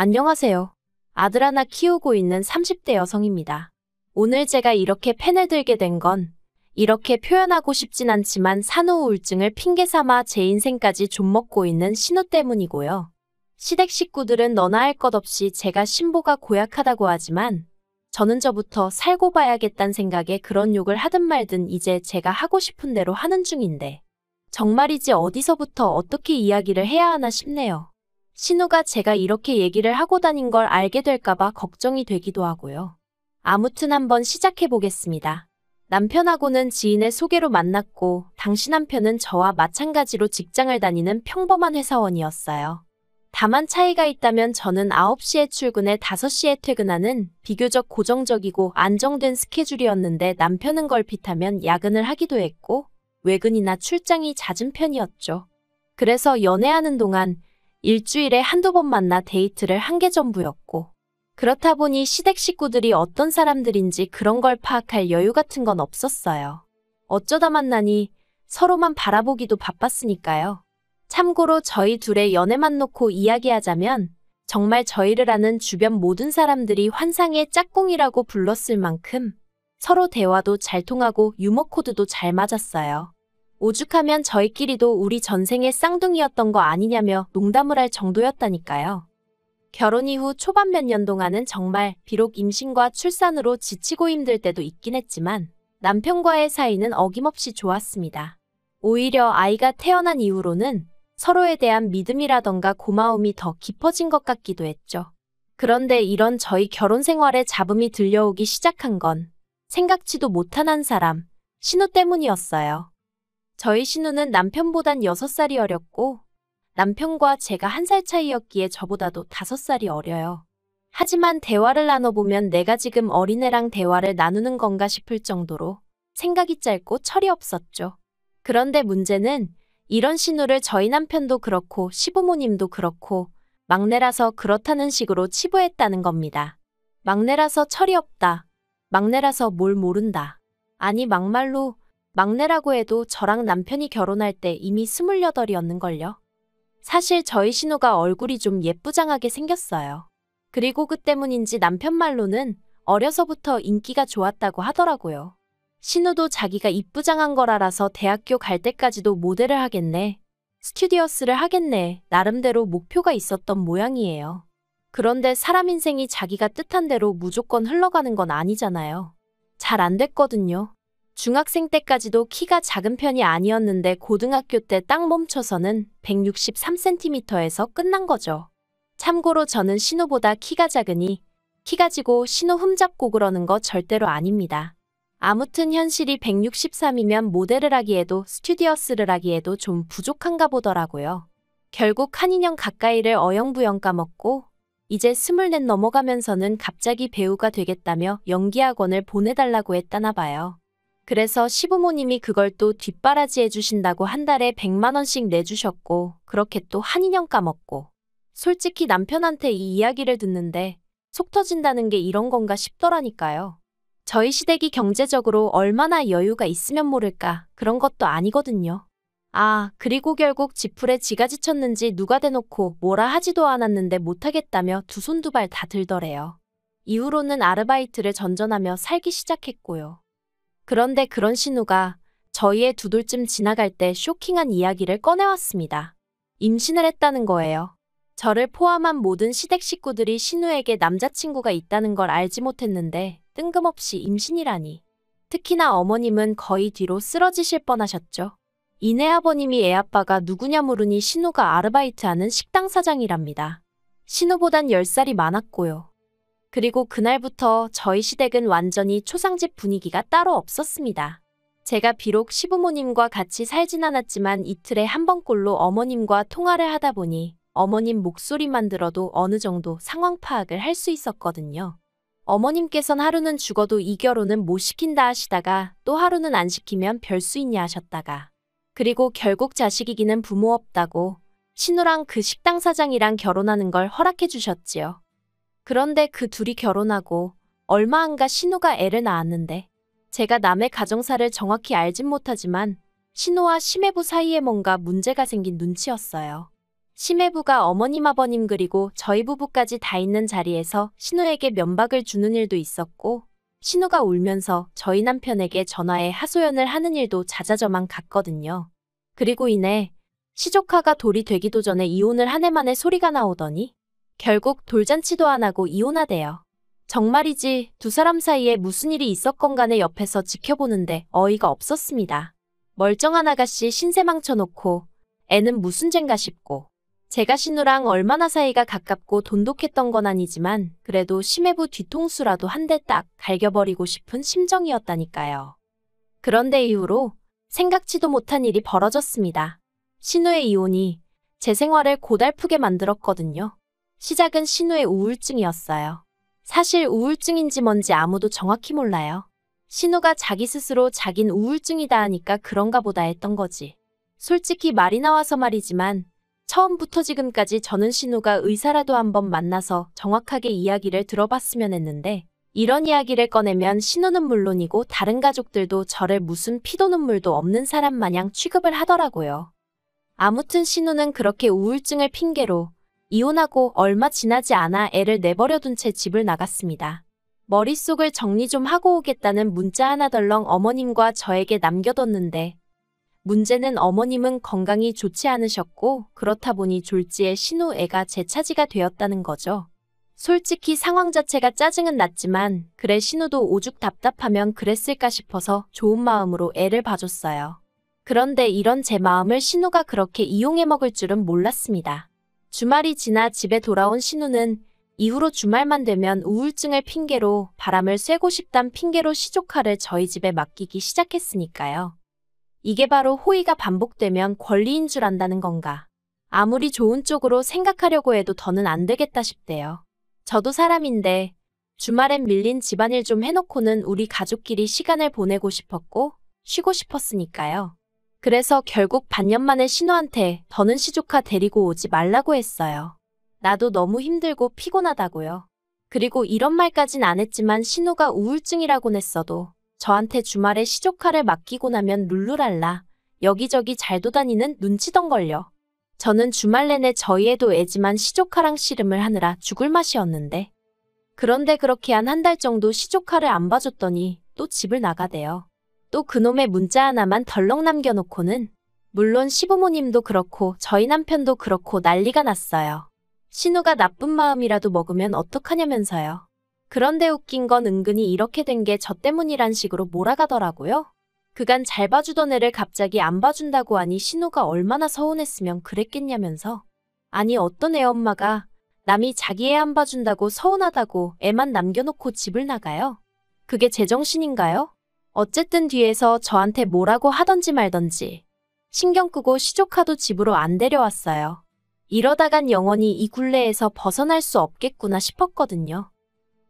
안녕하세요. 아들 하나 키우고 있는 30대 여성입니다. 오늘 제가 이렇게 펜을 들게 된 건 이렇게 표현하고 싶진 않지만 산후 우울증을 핑계 삼아 제 인생까지 좀먹고 있는 신우 때문이고요. 시댁 식구들은 너나 할 것 없이 제가 신보가 고약하다고 하지만 저는 저부터 살고 봐야겠다는 생각에 그런 욕을 하든 말든 이제 제가 하고 싶은 대로 하는 중인데 정말이지 어디서부터 어떻게 이야기를 해야 하나 싶네요. 신우가 제가 이렇게 얘기를 하고 다닌 걸 알게 될까봐 걱정이 되기도 하고요. 아무튼 한번 시작해 보겠습니다. 남편하고는 지인의 소개로 만났고 당시 남편은 저와 마찬가지로 직장을 다니는 평범한 회사원이었어요. 다만 차이가 있다면 저는 9시에 출근해 5시에 퇴근하는 비교적 고정적이고 안정된 스케줄이었는데 남편은 걸핏하면 야근을 하기도 했고 외근이나 출장이 잦은 편이었죠. 그래서 연애하는 동안 일주일에 한두 번 만나 데이트를 한 게 전부였고 그렇다 보니 시댁 식구들이 어떤 사람들인지 그런 걸 파악할 여유 같은 건 없었어요. 어쩌다 만나니 서로만 바라보기도 바빴으니까요. 참고로 저희 둘의 연애만 놓고 이야기하자면 정말 저희를 아는 주변 모든 사람들이 환상의 짝꿍이라고 불렀을 만큼 서로 대화도 잘 통하고 유머 코드도 잘 맞았어요. 오죽하면 저희끼리도 우리 전생의 쌍둥이였던 거 아니냐며 농담을 할 정도였다니까요. 결혼 이후 초반 몇 년 동안은 정말 비록 임신과 출산으로 지치고 힘들 때도 있긴 했지만 남편과의 사이는 어김없이 좋았습니다. 오히려 아이가 태어난 이후로는 서로에 대한 믿음이라던가 고마움이 더 깊어진 것 같기도 했죠. 그런데 이런 저희 결혼 생활에 잡음이 들려오기 시작한 건 생각지도 못한 한 사람, 신우 때문이었어요. 저희 신우는 남편보단 6살이 어렸고 남편과 제가 1살 차이였기에 저보다도 5살이 어려요. 하지만 대화를 나눠보면 내가 지금 어린애랑 대화를 나누는 건가 싶을 정도로 생각이 짧고 철이 없었죠. 그런데 문제는 이런 신우를 저희 남편도 그렇고 시부모님도 그렇고 막내라서 그렇다는 식으로 치부했다는 겁니다. 막내라서 철이 없다. 막내라서 뭘 모른다. 아니 막말로 막내라고 해도 저랑 남편이 결혼할 때 이미 28이었는걸요. 사실 저희 신우가 얼굴이 좀 예쁘장하게 생겼어요. 그리고 그 때문인지 남편 말로는 어려서부터 인기가 좋았다고 하더라고요. 신우도 자기가 이쁘장한 걸 알아서 대학교 갈 때까지도 모델을 하겠네, 스튜디오스를 하겠네, 나름대로 목표가 있었던 모양이에요. 그런데 사람 인생이 자기가 뜻한 대로 무조건 흘러가는 건 아니잖아요. 잘 안 됐거든요. 중학생 때까지도 키가 작은 편이 아니었는데 고등학교 때 딱 멈춰서는 163cm에서 끝난 거죠. 참고로 저는 신우보다 키가 작으니 키 가지고 신우 흠잡고 그러는 거 절대로 아닙니다. 아무튼 현실이 163이면 모델을 하기에도 스튜디오스를 하기에도 좀 부족한가 보더라고요. 결국 한 2년 가까이를 어영부영 까먹고 이제 24 넘어가면서는 갑자기 배우가 되겠다며 연기학원을 보내달라고 했다나 봐요. 그래서 시부모님이 그걸 또 뒷바라지 해주신다고 한 달에 100만 원씩 내주셨고 그렇게 또 한 2년 까먹고 솔직히 남편한테 이 이야기를 듣는데 속 터진다는 게 이런 건가 싶더라니까요. 저희 시댁이 경제적으로 얼마나 여유가 있으면 모를까 그런 것도 아니거든요. 아, 그리고 결국 지풀에 지가 지쳤는지 누가 대놓고 뭐라 하지도 않았는데 못하겠다며 두 손 두 발 다 들더래요. 이후로는 아르바이트를 전전하며 살기 시작했고요. 그런데 그런 신우가 저희의 두 돌쯤 지나갈 때 쇼킹한 이야기를 꺼내왔습니다. 임신을 했다는 거예요. 저를 포함한 모든 시댁 식구들이 신우에게 남자친구가 있다는 걸 알지 못했는데 뜬금없이 임신이라니. 특히나 어머님은 거의 뒤로 쓰러지실 뻔하셨죠. 이내 아버님이 애 아빠가 누구냐 물으니 신우가 아르바이트하는 식당 사장이랍니다. 신우보단 10살이 많았고요. 그리고 그날부터 저희 시댁은 완전히 초상집 분위기가 따로 없었습니다. 제가 비록 시부모님과 같이 살진 않았지만 이틀에 한 번꼴로 어머님과 통화를 하다 보니 어머님 목소리만 들어도 어느 정도 상황 파악을 할 수 있었거든요. 어머님께선 하루는 죽어도 이 결혼은 못 시킨다 하시다가 또 하루는 안 시키면 별 수 있냐 하셨다가 그리고 결국 자식 이기는 부모 없다고 신우랑 그 식당 사장이랑 결혼하는 걸 허락해 주셨지요. 그런데 그 둘이 결혼하고 얼마 안가 신우가 애를 낳았는데 제가 남의 가정사를 정확히 알진 못하지만 신우와 심해부 사이에 뭔가 문제가 생긴 눈치였어요. 시매부가 어머님 아버님 그리고 저희 부부까지 다 있는 자리에서 신우에게 면박을 주는 일도 있었고 신우가 울면서 저희 남편에게 전화해 하소연을 하는 일도 잦아져만 갔거든요. 그리고 이내 시조카가 돌이 되기도 전에 이혼을 한 해 만에 소리가 나오더니 결국 돌잔치도 안 하고 이혼하대요. 정말이지 두 사람 사이에 무슨 일이 있었건 간에 옆에서 지켜보는데 어이가 없었습니다. 멀쩡한 아가씨 신세 망쳐놓고 애는 무슨 젠가 싶고 제가 신우랑 얼마나 사이가 가깝고 돈독했던 건 아니지만 그래도 시매부 뒤통수라도 한 대 딱 갈겨버리고 싶은 심정이었다니까요. 그런데 이후로 생각지도 못한 일이 벌어졌습니다. 신우의 이혼이 제 생활을 고달프게 만들었거든요. 시작은 신우의 우울증이었어요. 사실 우울증인지 뭔지 아무도 정확히 몰라요. 신우가 자기 스스로 자긴 우울증이다 하니까 그런가 보다 했던 거지. 솔직히 말이 나와서 말이지만 처음부터 지금까지 저는 신우가 의사라도 한번 만나서 정확하게 이야기를 들어봤으면 했는데 이런 이야기를 꺼내면 신우는 물론이고 다른 가족들도 저를 무슨 피도 눈물도 없는 사람 마냥 취급을 하더라고요. 아무튼 신우는 그렇게 우울증을 핑계로 이혼하고 얼마 지나지 않아 애를 내버려둔 채 집을 나갔습니다. 머릿속을 정리 좀 하고 오겠다는 문자 하나 덜렁 어머님과 저에게 남겨뒀는데 문제는 어머님은 건강이 좋지 않으셨고 그렇다 보니 졸지에 신우 애가 제 차지가 되었다는 거죠. 솔직히 상황 자체가 짜증은 났지만 그래 신우도 오죽 답답하면 그랬을까 싶어서 좋은 마음으로 애를 봐줬어요. 그런데 이런 제 마음을 신우가 그렇게 이용해 먹을 줄은 몰랐습니다. 주말이 지나 집에 돌아온 신우는 이후로 주말만 되면 우울증을 핑계로 바람을 쐬고 싶단 핑계로 시조카를 저희 집에 맡기기 시작했으니까요. 이게 바로 호의가 반복되면 권리인 줄 안다는 건가. 아무리 좋은 쪽으로 생각하려고 해도 더는 안 되겠다 싶대요. 저도 사람인데 주말엔 밀린 집안일 좀 해놓고는 우리 가족끼리 시간을 보내고 싶었고 쉬고 싶었으니까요. 그래서 결국 반년 만에 신우한테 더는 시조카 데리고 오지 말라고 했어요. 나도 너무 힘들고 피곤하다고요. 그리고 이런 말까진 안 했지만 신우가 우울증이라곤 했어도 저한테 주말에 시조카를 맡기고 나면 룰루랄라 여기저기 잘 도다니는 눈치던걸요. 저는 주말 내내 저희 애도 애지만 시조카랑 씨름을 하느라 죽을 맛이었는데 그런데 그렇게 한 한 달 정도 시조카를 안 봐줬더니 또 집을 나가대요. 또 그놈의 문자 하나만 덜렁 남겨놓고는 물론 시부모님도 그렇고 저희 남편도 그렇고 난리가 났어요. 신우가 나쁜 마음이라도 먹으면 어떡하냐면서요. 그런데 웃긴 건 은근히 이렇게 된 게 저 때문이란 식으로 몰아가더라고요. 그간 잘 봐주던 애를 갑자기 안 봐준다고 하니 신우가 얼마나 서운했으면 그랬겠냐면서. 아니 어떤 애 엄마가 남이 자기 애 안 봐준다고 서운하다고 애만 남겨놓고 집을 나가요? 그게 제정신인가요? 어쨌든 뒤에서 저한테 뭐라고 하던지 말던지 신경 끄고 시조카도 집으로 안 데려왔어요. 이러다간 영원히 이 굴레에서 벗어날 수 없겠구나 싶었거든요.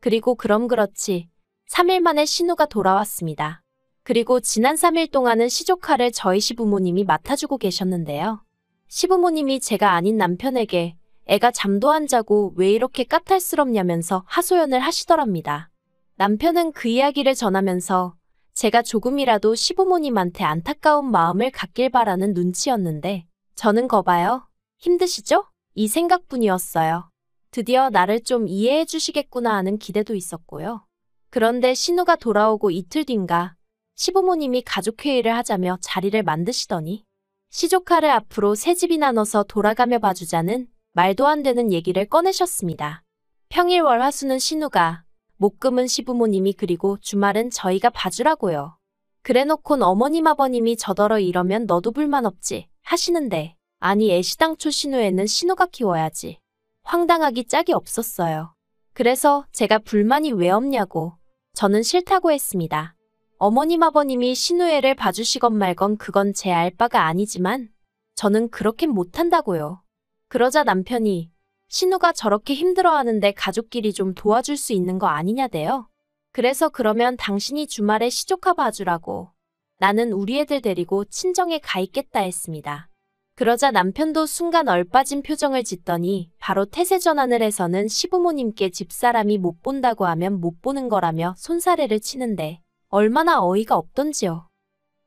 그리고 그럼 그렇지 3일 만에 신우가 돌아왔습니다. 그리고 지난 3일 동안은 시조카를 저희 시부모님이 맡아주고 계셨는데요. 시부모님이 제가 아닌 남편에게 애가 잠도 안 자고 왜 이렇게 까탈스럽냐면서 하소연을 하시더랍니다. 남편은 그 이야기를 전하면서 제가 조금이라도 시부모님한테 안타까운 마음을 갖길 바라는 눈치였는데 저는 거봐요. 힘드시죠? 이 생각뿐이었어요. 드디어 나를 좀 이해해 주시겠구나 하는 기대도 있었고요. 그런데 신우가 돌아오고 이틀 뒤인가 시부모님이 가족회의를 하자며 자리를 만드시더니 시조카를 앞으로 새 집이나 넣어서 돌아가며 봐주자는 말도 안 되는 얘기를 꺼내셨습니다. 평일 월 화수는 신우가 목금은 시부모님이 그리고 주말은 저희가 봐주라고요. 그래놓곤 어머님 아버님이 저더러 이러면 너도 불만 없지 하시는데 아니 애시당초 신우애는 신우가 키워야지. 황당하기 짝이 없었어요. 그래서 제가 불만이 왜 없냐고 저는 싫다고 했습니다. 어머님 아버님이 신우애를 봐주시건 말건 그건 제 알 바가 아니지만 저는 그렇게 못한다고요. 그러자 남편이 신우가 저렇게 힘들어하는데 가족끼리 좀 도와줄 수 있는 거 아니냐대요. 그래서 그러면 당신이 주말에 시조카 봐주라고 나는 우리 애들 데리고 친정에 가 있겠다 했습니다. 그러자 남편도 순간 얼빠진 표정을 짓더니 바로 태세 전환을 해서는 시부모님께 집사람이 못 본다고 하면 못 보는 거라며 손사래를 치는데 얼마나 어이가 없던지요.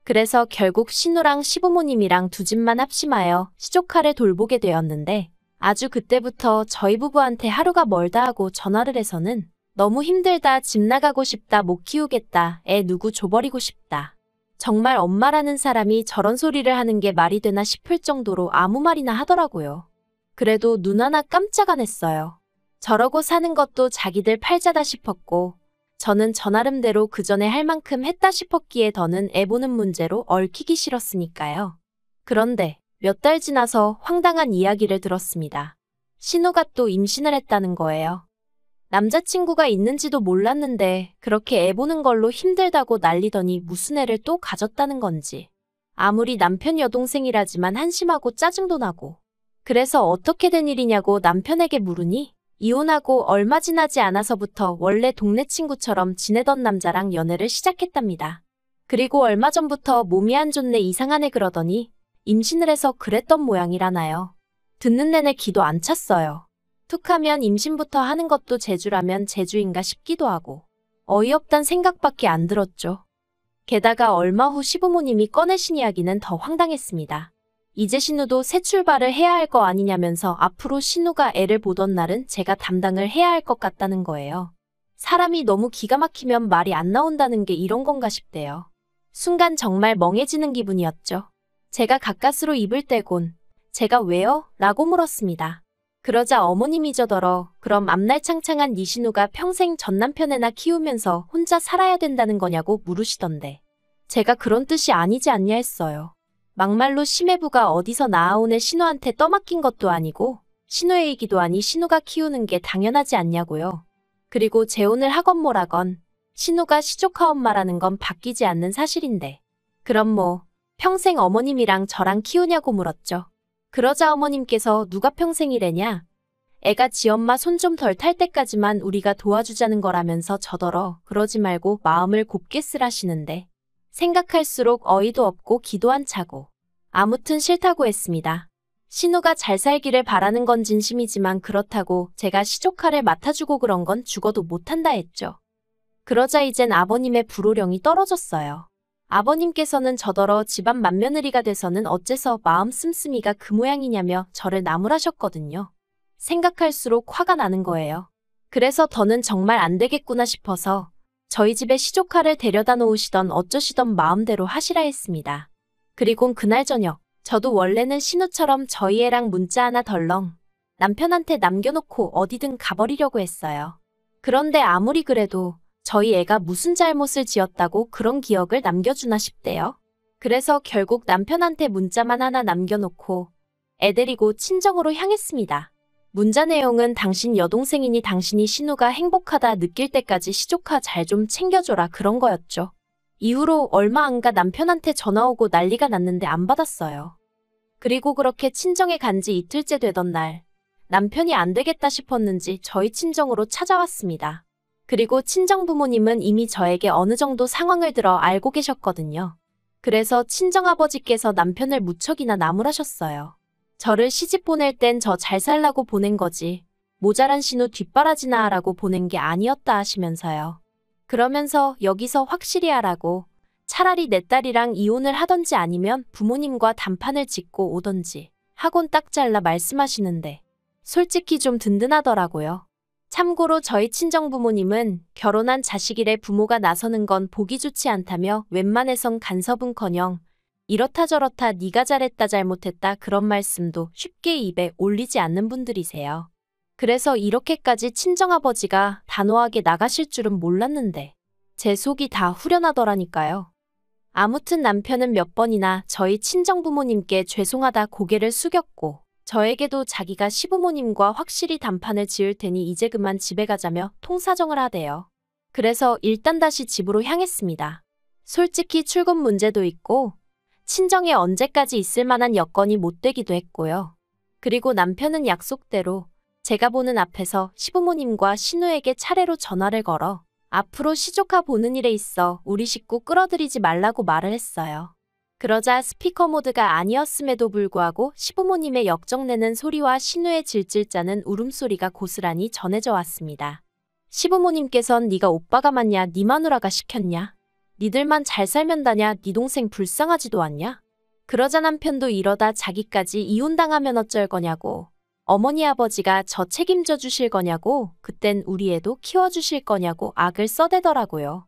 그래서 결국 신우랑 시부모님이랑 두 집만 합심하여 시조카를 돌보게 되었는데 아주 그때부터 저희 부부한테 하루가 멀다 하고 전화를 해서는 너무 힘들다, 집 나가고 싶다, 못 키우겠다, 애 누구 줘버리고 싶다. 정말 엄마라는 사람이 저런 소리를 하는 게 말이 되나 싶을 정도로 아무 말이나 하더라고요. 그래도 눈 하나 깜짝 안 했어요. 저러고 사는 것도 자기들 팔자다 싶었고 저는 저 나름대로 그 전에 할 만큼 했다 싶었기에 더는 애 보는 문제로 얽히기 싫었으니까요. 그런데 몇 달 지나서 황당한 이야기를 들었습니다. 신우가 또 임신을 했다는 거예요. 남자친구가 있는지도 몰랐는데 그렇게 애 보는 걸로 힘들다고 난리더니 무슨 애를 또 가졌다는 건지. 아무리 남편 여동생이라지만 한심하고 짜증도 나고. 그래서 어떻게 된 일이냐고 남편에게 물으니 이혼하고 얼마 지나지 않아서부터 원래 동네 친구처럼 지내던 남자랑 연애를 시작했답니다. 그리고 얼마 전부터 몸이 안 좋네 이상하네 그러더니 임신을 해서 그랬던 모양이라나요. 듣는 내내 기도 안 찼어요. 툭하면 임신부터 하는 것도 재주라면 재주인가 싶기도 하고 어이없단 생각밖에 안 들었죠. 게다가 얼마 후 시부모님이 꺼내신 이야기는 더 황당했습니다. 이제 신우도 새 출발을 해야 할 거 아니냐면서 앞으로 신우가 애를 보던 날은 제가 담당을 해야 할 것 같다는 거예요. 사람이 너무 기가 막히면 말이 안 나온다는 게 이런 건가 싶대요. 순간 정말 멍해지는 기분이었죠. 제가 가까스로 입을 떼곤 제가 왜요? 라고 물었습니다. 그러자 어머님이 저더러 그럼 앞날 창창한 네 신우가 평생 전 남편애나 키우면서 혼자 살아야 된다는 거냐고 물으시던데 제가 그런 뜻이 아니지 않냐 했어요. 막말로 심해부가 어디서 낳아온 애 신우한테 떠맡긴 것도 아니고 신우의 얘기도 아니 신우가 키우는 게 당연하지 않냐고요. 그리고 재혼을 하건 뭐라건 신우가 시조카 엄마라는 건 바뀌지 않는 사실인데 그럼 뭐 평생 어머님이랑 저랑 키우냐고 물었죠. 그러자 어머님께서 누가 평생이래냐. 애가 지 엄마 손 좀 덜 탈 때까지만 우리가 도와주자는 거라면서 저더러 그러지 말고 마음을 곱게 쓰라시는데 생각할수록 어이도 없고 기도 안 차고 아무튼 싫다고 했습니다. 신우가 잘 살기를 바라는 건 진심이지만 그렇다고 제가 시조카를 맡아주고 그런 건 죽어도 못한다 했죠. 그러자 이젠 아버님의 불호령이 떨어졌어요. 아버님께서는 저더러 집안 맏며느리가 돼서는 어째서 마음 씀씀이가 그 모양이냐며 저를 나무라셨거든요. 생각할수록 화가 나는 거예요. 그래서 더는 정말 안 되겠구나 싶어서 저희 집에 시조카를 데려다 놓으시던 어쩌시던 마음대로 하시라 했습니다. 그리곤 그날 저녁 저도 원래는 신우처럼 저희 애랑 문자 하나 덜렁 남편한테 남겨놓고 어디든 가버리려고 했어요. 그런데 아무리 그래도 저희 애가 무슨 잘못을 지었다고 그런 기억을 남겨주나 싶대요. 그래서 결국 남편한테 문자만 하나 남겨놓고 애 데리고 친정으로 향했습니다. 문자 내용은 당신 여동생이니 당신이 신우가 행복하다 느낄 때까지 시조카 잘 좀 챙겨줘라 그런 거였죠. 이후로 얼마 안 가 남편한테 전화 오고 난리가 났는데 안 받았어요. 그리고 그렇게 친정에 간 지 이틀째 되던 날 남편이 안 되겠다 싶었는지 저희 친정으로 찾아왔습니다. 그리고 친정 부모님은 이미 저에게 어느 정도 상황을 들어 알고 계셨거든요. 그래서 친정아버지께서 남편을 무척이나 나무라셨어요. 저를 시집 보낼 땐 저 잘 살라고 보낸 거지 모자란 신우 뒷바라지나 하라고 보낸 게 아니었다 하시면서요. 그러면서 여기서 확실히 하라고 차라리 내 딸이랑 이혼을 하던지 아니면 부모님과 단판을 짓고 오던지 하곤 딱 잘라 말씀하시는데 솔직히 좀 든든하더라고요. 참고로 저희 친정부모님은 결혼한 자식이래 부모가 나서는 건 보기 좋지 않다며 웬만해선 간섭은커녕 이렇다 저렇다 네가 잘했다 잘못했다 그런 말씀도 쉽게 입에 올리지 않는 분들이세요. 그래서 이렇게까지 친정아버지가 단호하게 나가실 줄은 몰랐는데 제 속이 다 후련하더라니까요. 아무튼 남편은 몇 번이나 저희 친정부모님께 죄송하다 고개를 숙였고 저에게도 자기가 시부모님과 확실히 단판을 지을 테니 이제 그만 집에 가자며 통사정을 하대요. 그래서 일단 다시 집으로 향했습니다. 솔직히 출근 문제도 있고 친정에 언제까지 있을 만한 여건이 못 되기도 했고요. 그리고 남편은 약속대로 제가 보는 앞에서 시부모님과 신우에게 차례로 전화를 걸어 앞으로 시조카 보는 일에 있어 우리 식구 끌어들이지 말라고 말을 했어요. 그러자 스피커 모드가 아니었음에도 불구하고 시부모님의 역정내는 소리와 신우의 질질 짜는 울음소리가 고스란히 전해져 왔습니다. 시부모님께선 네가 오빠가 맞냐 네 마누라가 시켰냐 니들만 잘 살면 다냐, 니 동생 불쌍하지도 않냐? 그러자 남편도 이러다 자기까지 이혼당하면 어쩔 거냐고. 어머니 아버지가 저 책임져 주실 거냐고. 그땐 우리 애도 키워주실 거냐고 악을 써대더라고요.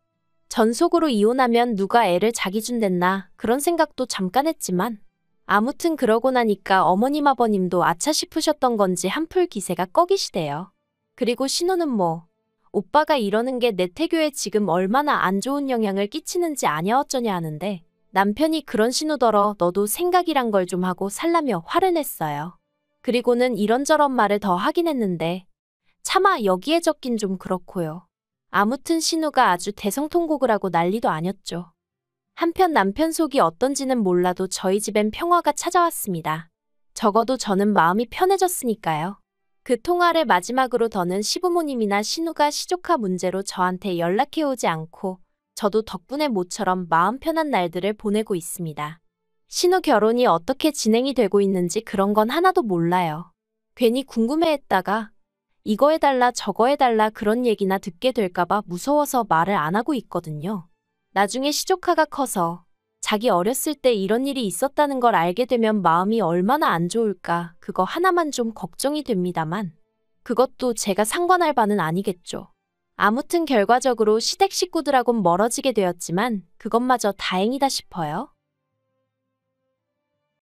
전 속으로 이혼하면 누가 애를 자기 준댔나 그런 생각도 잠깐 했지만 아무튼 그러고 나니까 어머님 아버님도 아차 싶으셨던 건지 한풀 기세가 꺼기시대요. 그리고 신우는 뭐 오빠가 이러는 게 내 태교에 지금 얼마나 안 좋은 영향을 끼치는지 아냐 어쩌냐 하는데 남편이 그런 신우더러 너도 생각이란 걸 좀 하고 살라며 화를 냈어요. 그리고는 이런저런 말을 더 하긴 했는데 차마 여기에 적긴 좀 그렇고요. 아무튼 신우가 아주 대성통곡을 하고 난리도 아니었죠. 한편 남편 속이 어떤지는 몰라도 저희 집엔 평화가 찾아왔습니다. 적어도 저는 마음이 편해졌으니까요. 그 통화를 마지막으로 더는 시부모님이나 신우가 시조카 문제로 저한테 연락해오지 않고 저도 덕분에 모처럼 마음 편한 날들을 보내고 있습니다. 신우 결혼이 어떻게 진행이 되고 있는지 그런 건 하나도 몰라요. 괜히 궁금해했다가 이거 해달라 저거 해달라 그런 얘기나 듣게 될까봐 무서워서 말을 안 하고 있거든요. 나중에 시조카가 커서 자기 어렸을 때 이런 일이 있었다는 걸 알게 되면 마음이 얼마나 안 좋을까 그거 하나만 좀 걱정이 됩니다만 그것도 제가 상관할 바는 아니겠죠. 아무튼 결과적으로 시댁 식구들하곤 멀어지게 되었지만 그것마저 다행이다 싶어요.